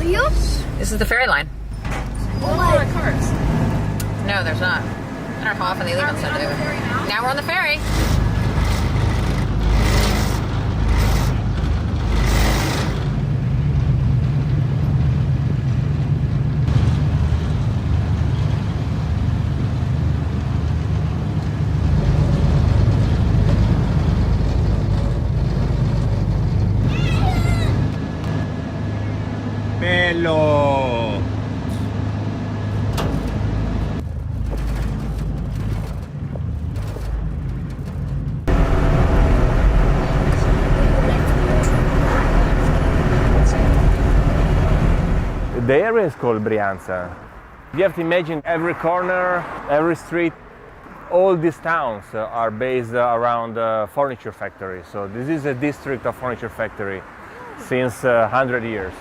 you? This is the ferry line. What? Cars. No, there's not. I don't know how often they leave on Sunday. Now we're on the ferry. Bello! The area is called Brianza. You have to imagine every corner, every street, all these towns are based around furniture factories. So this is a district of furniture factory since 100 years.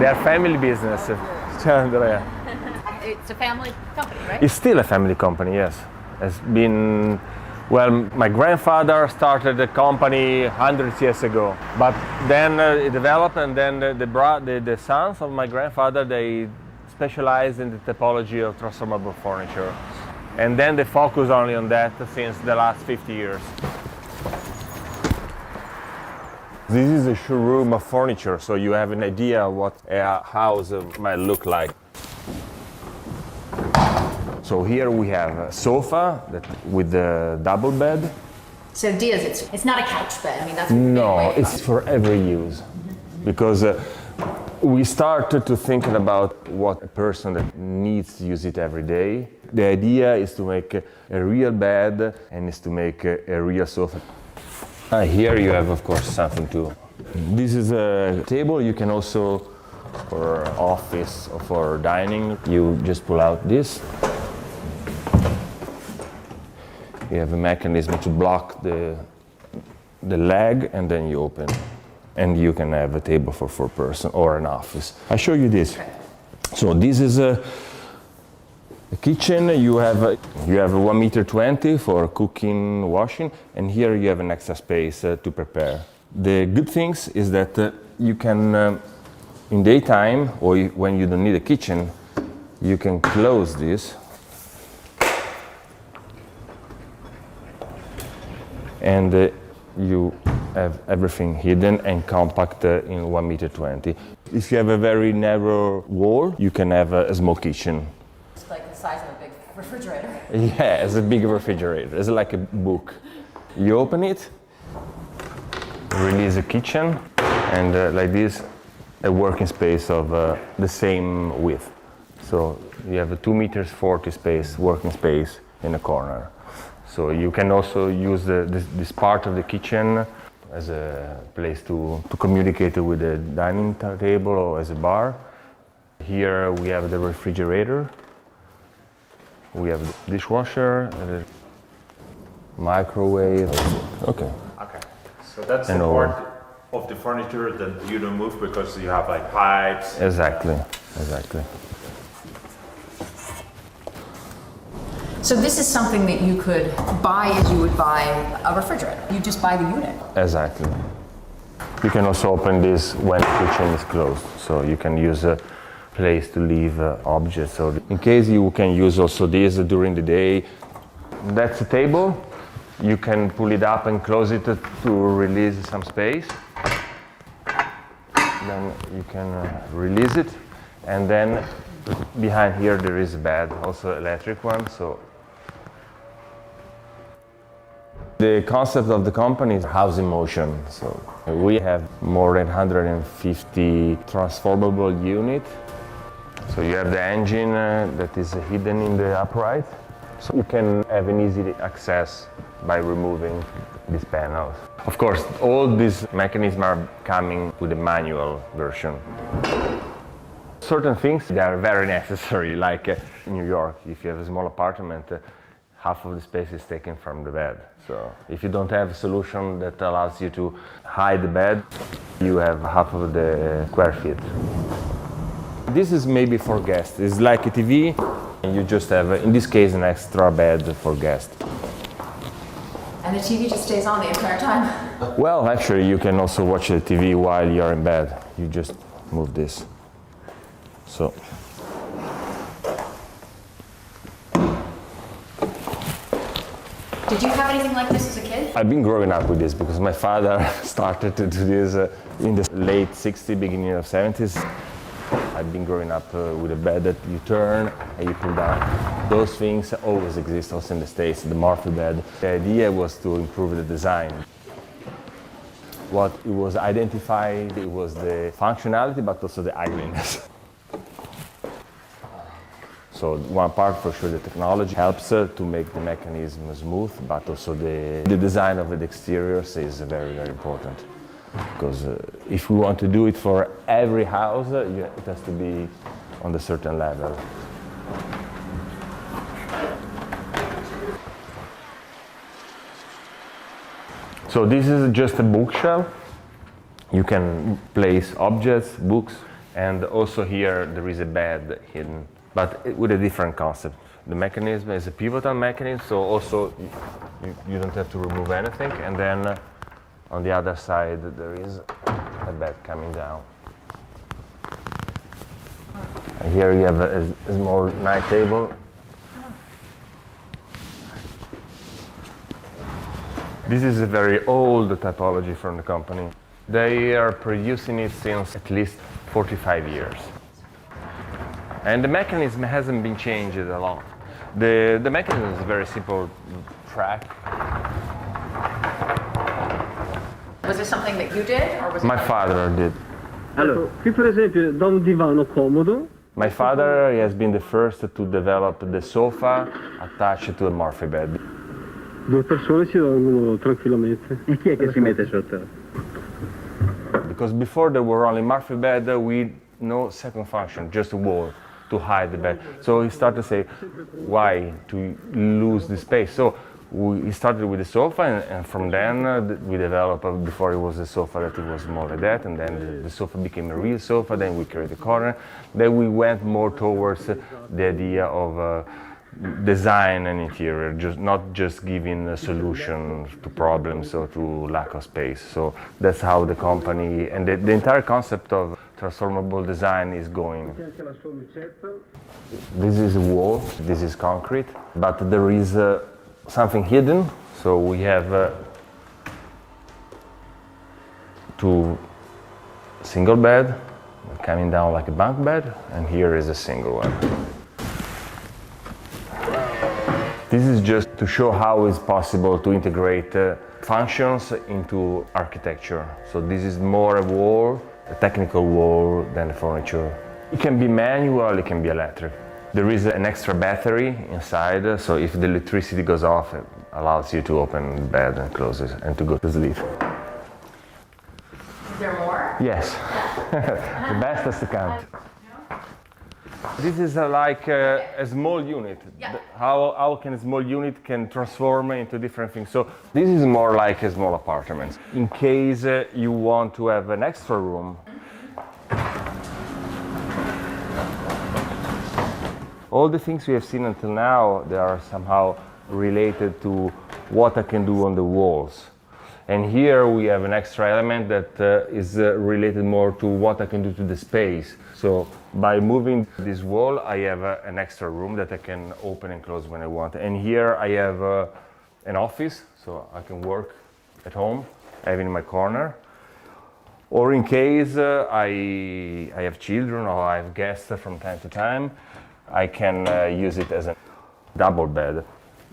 They are family business. Ciao Andrea. It's a family company, right? It's still a family company, yes. It's been, well, my grandfather started the company 100 years ago, but then it developed, and then the sons of my grandfather, they specialized in the typology of transformable furniture. And then they focus only on that since the last 50 years. This is a showroom of furniture, so you have an idea what a house might look like. So here we have a sofa with a double bed. So Diaz, it's not a couch bed. I mean, that's No, it's for every use. Because we started to thinking about what a person that needs to use it every day. The idea is to make a real bed and is to make a real sofa. Here you have, of course, something too. This is a table. You can also, for office or for dining, you just pull out this. You have a mechanism to block the leg, and then you open. And you can have a table for 4 person or an office. I show you this. Okay. So this is a kitchen. You have 1.20 meters for cooking, washing, and here you have an extra space to prepare. The good things is that you can, in daytime or when you don't need a kitchen, you can close this and you have everything hidden and compact in 1.20 meters. If you have a very narrow wall, you can have a small kitchen. It's like the size of a big refrigerator. Yeah, it's a big refrigerator. It's like a book. You open it, release a kitchen, and like this, a working space of the same width. So you have a 2.40 meters space, working space in a corner. So you can also use this part of the kitchen as a place to communicate with the dining table or as a bar. Here we have the refrigerator. We have the dishwasher, the microwave. Okay. Okay. So that's the part of the furniture that you don't move because you have like pipes. Exactly. So this is something that you could buy as you would buy a refrigerator. You just buy the unit. Exactly. You can also open this when the kitchen is closed, so you can use a place to leave objects. So in case you can use also this during the day. That's a table. You can pull it up and close it to release some space. Then you can release it, and then behind here there is a bed, also electric one. So the concept of the company is house in motion. So we have more than 150 transformable units. So you have the engine that is hidden in the upright. So you can have an easy access by removing these panels. Of course, all these mechanisms are coming with a manual version. Certain things that are very necessary, like in New York, if you have a small apartment, half of the space is taken from the bed. So if you don't have a solution that allows you to hide the bed, you have half of the square feet. This is maybe for guests. It's like a TV, and you just have, in this case, an extra bed for guests. And the TV just stays on the entire time? Well, actually, you can also watch the TV while you're in bed. You just move this. So. Did you have anything like this as a kid? I've been growing up with this because my father started to do this in the late 60s, beginning of 70s. I've been growing up with a bed that you turn and you pull down. Those things always exist also in the States, the Murphy bed. The idea was to improve the design. What it was identified, it was the functionality, but also the ugliness. So one part, for sure, the technology helps to make the mechanism smooth, but also the design of the exteriors is very, very important. Because if we want to do it for every house, it has to be on a certain level. So this is just a bookshelf. You can place objects, books, and also here there is a bed hidden, but with a different concept. The mechanism is a pivotal mechanism, so also you don't have to remove anything, and then on the other side there is a bed coming down. And here you have a small night table. This is a very old typology from the company. They are producing it since at least 45 years. And the mechanism hasn't been changed a lot. The mechanism is a very simple track. Was this something that you did, or was it? My father did. Allora, qui per esempio da un divano comodo. My father has been the first to develop the sofa attached to a Murphy bed. Due persone ci dormono tranquillamente. E chi è che si mette sotto? Because before there were only Murphy bed with no second function, just a wall to hide the bed. So he started to say, why to lose the space? So he started with the sofa, and from then we developed, before it was a sofa that it was more like that, and then the sofa became a real sofa, then we created a corner. Then we went more towards the idea of design and interior, not just giving a solution to problems or to lack of space. So that's how the company, and the entire concept of transformable design is going. This is a wall, this is concrete, but there is something hidden. So we have two single bed coming down like a bunk bed, and here is a single one. This is just to show how it's possible to integrate functions into architecture. So this is more a wall, a technical wall, than a furniture. It can be manual, it can be electric. There is an extra battery inside, so if the electricity goes off, it allows you to open the bed and close it and to go to sleep. Is there more? Yes, the best has to come. This is like a small unit. Yeah. How can a small unit can transform into different things? So this is more like a small apartment. In case you want to have an extra room, all the things we have seen until now, they are somehow related to what I can do on the walls. And here we have an extra element that is related more to what I can do to the space. So by moving this wall, I have an extra room that I can open and close when I want. And here I have an office, so I can work at home, I have it in my corner. Or in case I have children or I have guests from time to time, I can use it as a double bed.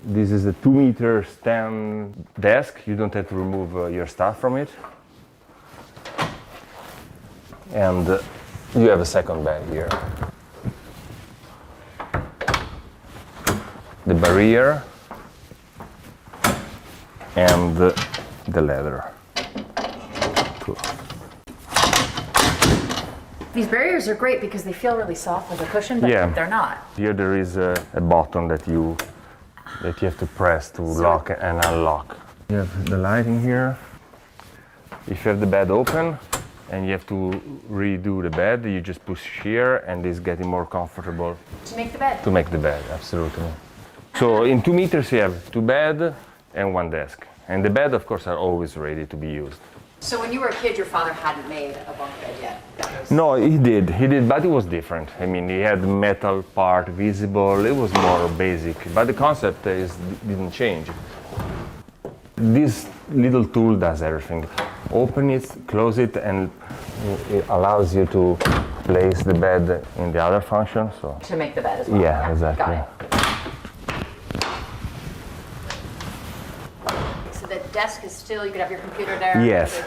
This is a 2-meter stand desk. You don't have to remove your stuff from it. And you have a second bed here. The barrier and the leather. These barriers are great because they feel really soft like a cushion, but Yeah. they're not. Here there is a button that you have to press to lock and unlock. You have the lighting here. If you have the bed open and you have to redo the bed, you just push here and it's getting more comfortable. To make the bed. To make the bed, absolutely. So in 2 meters you have 2 beds and 1 desk. And the bed, of course, are always ready to be used. So when you were a kid, your father hadn't made a bunk bed yet. That was No, he did, but it was different. I mean, he had metal part visible, it was more basic, but the concept didn't change. This little tool does everything. Open it, close it, and it allows you to place the bed in the other function. So To make the bed as well. yeah, exactly. Got it. So the desk is still, you could have your computer there. Yes.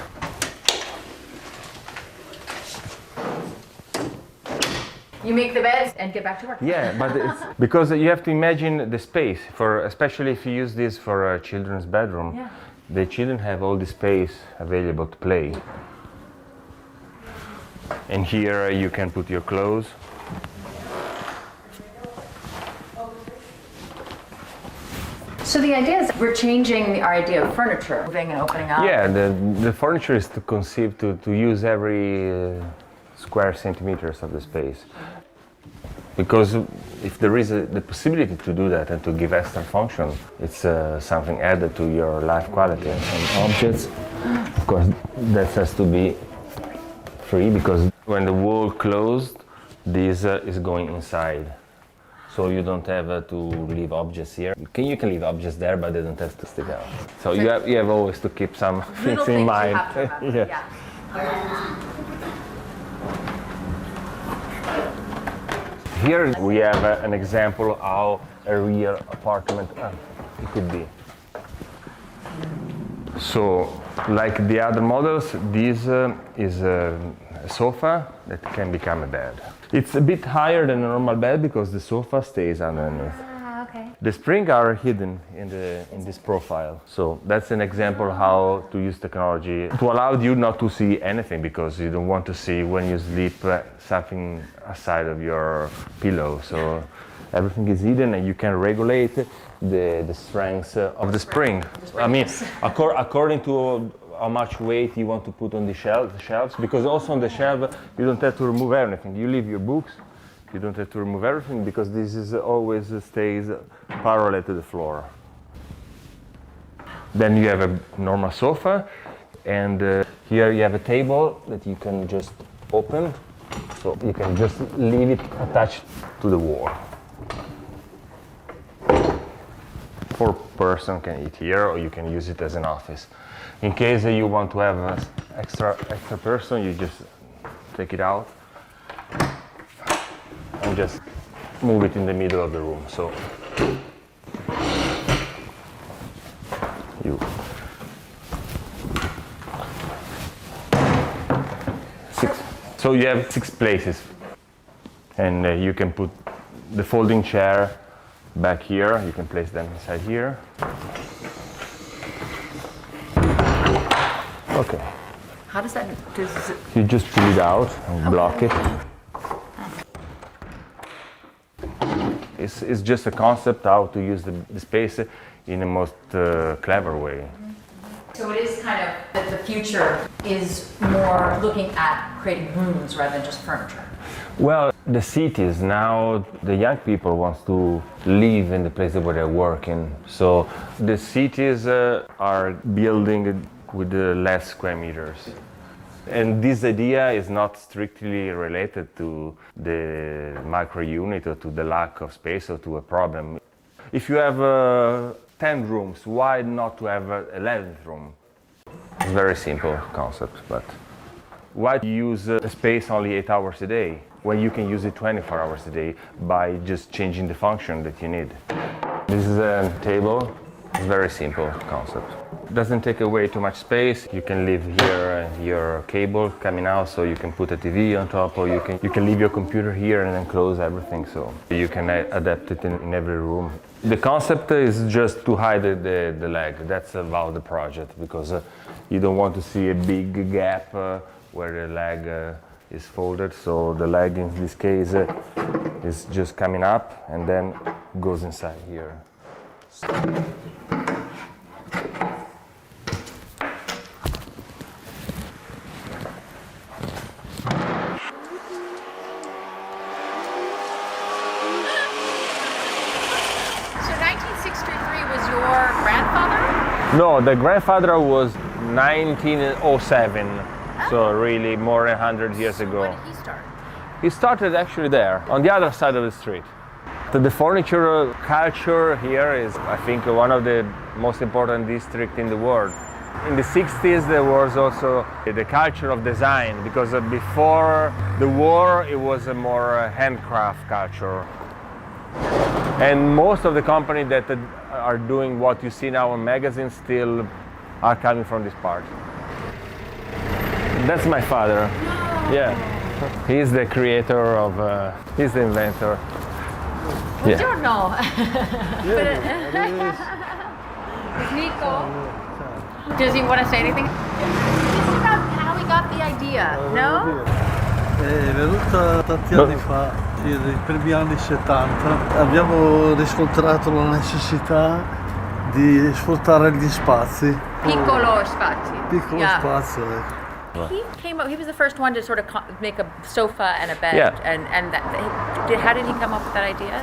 You make the beds and get back to work. Yeah, but it's because you have to imagine the space for, especially if you use this for a children's bedroom. Yeah. The children have all the space available to play. And here you can put your clothes. So the idea is we're changing our idea of furniture, moving and opening up. Yeah, the furniture is to conceive to use every square centimeters of the space. Because if there is the possibility to do that and to give extra function, it's something added to your life quality. And objects, of course, that has to be free, because when the wall closed, this is going inside. So you don't have to leave objects here. You can leave objects there, but they don't have to stick out. So you have always to keep some things in mind. You have to remember. Yeah. Here we have an example of how a real apartment it could be. So, like the other models, this is a sofa that can become a bed. It's a bit higher than a normal bed because the sofa stays underneath. Okay. The springs are hidden in this profile. So that's an example how to use technology to allow you not to see anything, because you don't want to see when you sleep something aside of your pillow. So everything is hidden and you can regulate the strength of the spring. I mean, according to how much weight you want to put on the shelves, because also on the shelf you don't have to remove everything. You leave your books. You don't have to remove everything because this is always stays parallel to the floor. Then you have a normal sofa, and here you have a table that you can just open, so you can just leave it attached to the wall. 4-person can eat here, or you can use it as an office. In case you want to have an extra person, you just take it out and just move it in the middle of the room. So you have 6 places, and you can put the folding chair back here. You can place them inside here. Okay. How does that? You just pull it out and block it. It's just a concept how to use the space in the most clever way. So it is kind of that the future is more looking at creating rooms rather than just furniture. Well, the cities now, the young people want to live in the place where they're working. So the cities are building with less square meters. And this idea is not strictly related to the micro unit or to the lack of space or to a problem. If you have 10 rooms, why not to have an 11th room? It's a very simple concept, but why use a space only 8 hours a day when you can use it 24 hours a day by just changing the function that you need? This is a table. It's a very simple concept. It doesn't take away too much space. You can leave here your cable coming out, so you can put a TV on top, or you can leave your computer here and then close everything, so you can adapt it in every room. The concept is just to hide the leg. That's about the project, because you don't want to see a big gap where the leg is folded. So the leg in this case is just coming up and then goes inside here. Grandfather? No, the grandfather was 1907. Oh, So really more than 100 years ago. Where did he start? He started actually there, on the other side of the street. The furniture culture here is, I think, one of the most important districts in the world. In the 60s there was also the culture of design, because before the war it was a more handcraft culture. And most of the companies that are doing what you see now in magazines still are coming from this part. That's my father. Yeah. He's the creator of, he's the inventor. Yeah. Buongiorno. Nico. Does he want to say anything? This is about how we got the idea, no? È venuta tanti anni fa, nei primi anni 70. Abbiamo riscontrato la necessità di sfruttare gli spazi. Piccolo spazio. Piccolo Yeah. spazio, ecco. He came up. He was the first one to sort of make a sofa and a bed. Yeah. And how did he come up with that idea?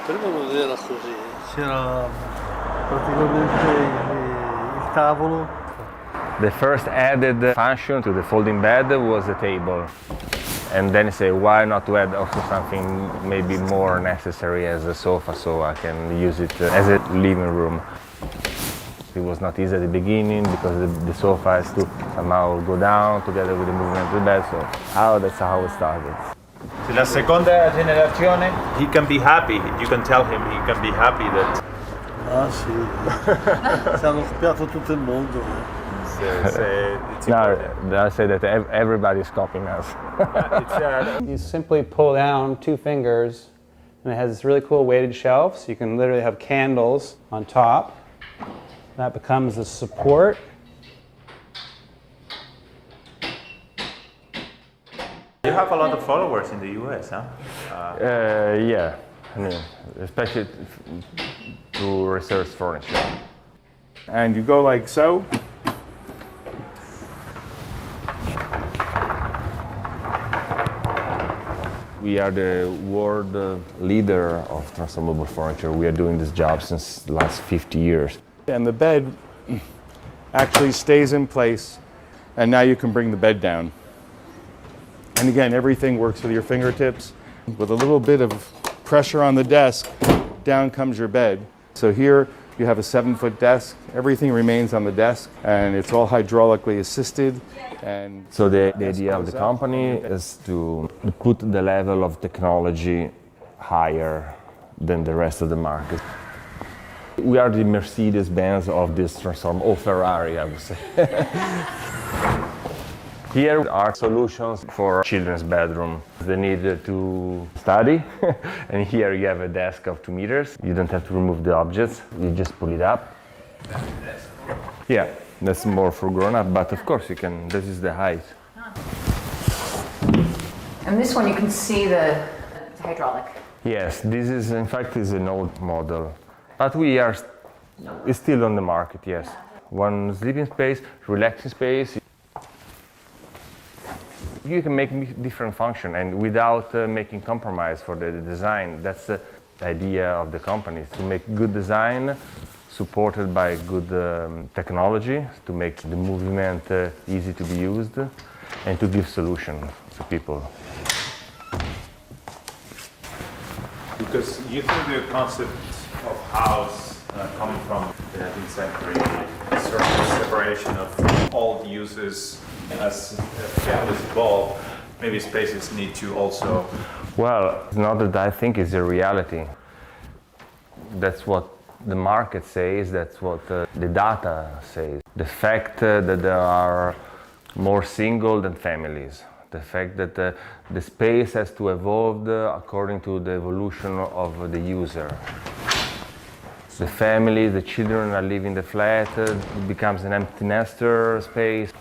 Prima non era così, c'era praticamente il tavolo. The first added function to the folding bed was a table. And then say, why not to add also something maybe more necessary as a sofa, so I can use it as a living room. It was not easy at the beginning because the sofa has to somehow go down together with the movement of the bed, so that's how it started. La seconda generazione, he can be happy. You can tell him he can be happy that. Ah sì, ci hanno copiato tutto il mondo. It's Now, important. I say that everybody's copying us. You simply pull down 2 fingers, and it has this really cool weighted shelf, so you can literally have candles on top. That becomes the support. You have a lot of followers in the US, huh? Yeah, I mean, especially to research furniture. And you go like so. We are the world leader of transformable furniture. We are doing this job since the last 50 years. And the bed actually stays in place, and now you can bring the bed down. And again, everything works with your fingertips. With a little bit of pressure on the desk, down comes your bed. So here you have a 7-foot desk. Everything remains on the desk, and it's all hydraulically assisted. And So the idea of the company is to put the level of technology higher than the rest of the market. We are the Mercedes-Benz of this transform, or Ferrari, I would say. Here are solutions for children's bedroom. They need to study, and here you have a desk of 2 meters. You don't have to remove the objects, you just pull it up. Yeah, that's more for grown-up, but of course you can, this is the height. And this one you can see the hydraulic. Yes, this is, in fact, is an old model, but it's still on the market, yes. One sleeping space, relaxing space. You can make different function and without making compromise for the design. That's the idea of the company, to make good design supported by good technology, to make the movement easy to be used and to give solution to people. Because you think the concept of house coming from the 19th century, a certain separation of all the uses as families evolve, maybe spaces need to also. Well, it's not that I think it's a reality. That's what the market says, that's what the data says. The fact that there are more single than families. The fact that the space has to evolve according to the evolution of the user. The family, the children are living the flat, it becomes an empty nester space.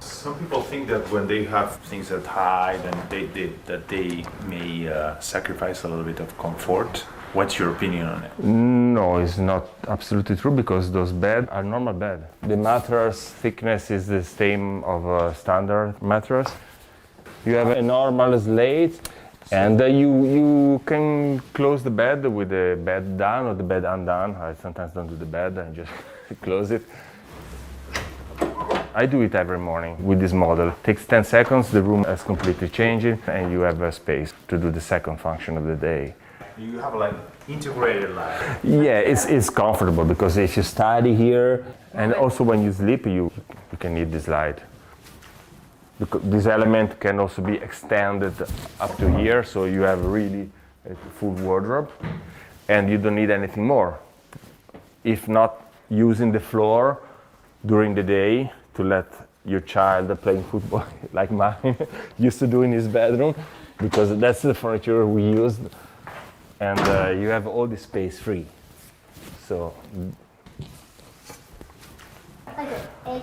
Some people think that when they have things that hide and they may sacrifice a little bit of comfort. What's your opinion on it? No, it's not absolutely true because those beds are normal bed. The mattress thickness is the same of a standard mattress. You have a normal slate and you can close the bed with the bed down or the bed undone. I sometimes don't do the bed, I just close it. I do it every morning with this model. It takes 10 seconds, the room is completely changing, and you have a space to do the second function of the day. You have like integrated life. Yeah, it's comfortable because if you study here, and also when you sleep, you can need this light. Because this element can also be extended up to here, so you have really a full wardrobe, and you don't need anything more. If not using the floor during the day to let your child playing football like mine used to do in his bedroom, because that's the furniture we used, and you have all the space free. So.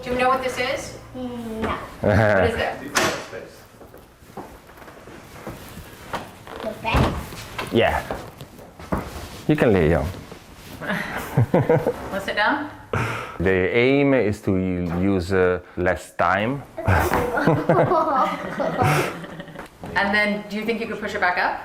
Do you know what this is? No. What is that? The bed? Yeah. You can lay down. Let's sit down. The aim is to use less time. And then, do you think you could push it back up?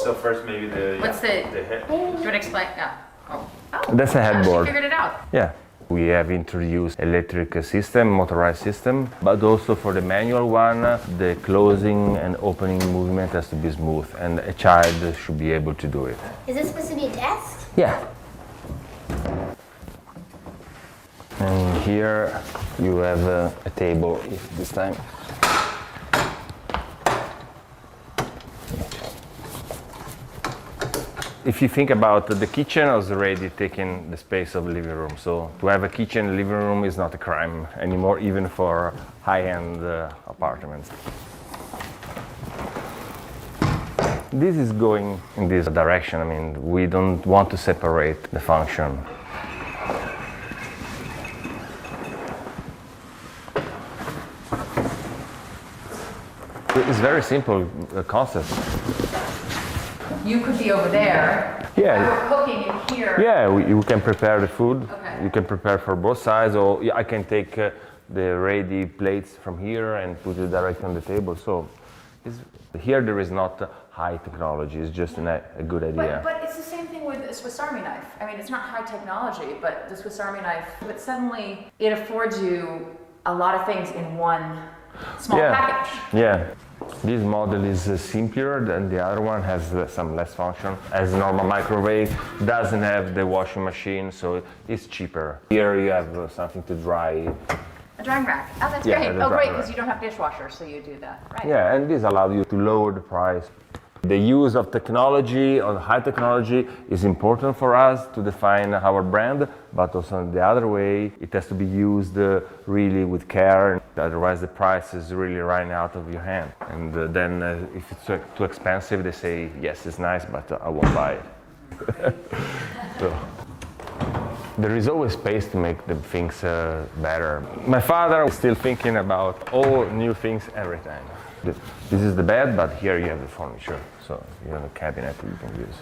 So first maybe the What's the head. Do you want to explain? Yeah. Oh. That's a headboard. She figured it out. Yeah. We have introduced electric system, motorized system, but also for the manual one, the closing and opening movement has to be smooth, and a child should be able to do it. Is this supposed to be a desk? Yeah. And here you have a table, if this time. If you think about the kitchen, is already taking the space of the living room. So to have a kitchen in the living room is not a crime anymore, even for high-end apartments. This is going in this direction. I mean, we don't want to separate the function. It's very simple concept. You could be over there. Yeah. We're cooking in here. Yeah, you can prepare the food. Okay. You can prepare for both sides, or I can take the ready plates from here and put it directly on the table. So here there is not high technology, it's just a good idea. But it's the same thing with the Swiss Army knife. I mean, it's not high technology, but the Swiss Army knife, but suddenly it affords you a lot of things in one small package. Yeah. This model is simpler than the other one, has some less function. As a normal microwave, doesn't have the washing machine, so it's cheaper. Here you have something to dry. A drying rack. Oh, that's Yeah, great. the Oh, great, drying because rack. you don't have dishwasher, so you do that. Right. Yeah, and this allows you to lower the price. The use of technology, or high technology, is important for us to define our brand, but also in the other way, it has to be used really with care, otherwise the price is really running out of your hand. And then if it's too expensive, they say, yes, it's nice, but I won't buy it. So, there is always space to make the things better. My father is still thinking about all new things every time. This is the bed, but here you have the furniture, so you have a cabinet you can use.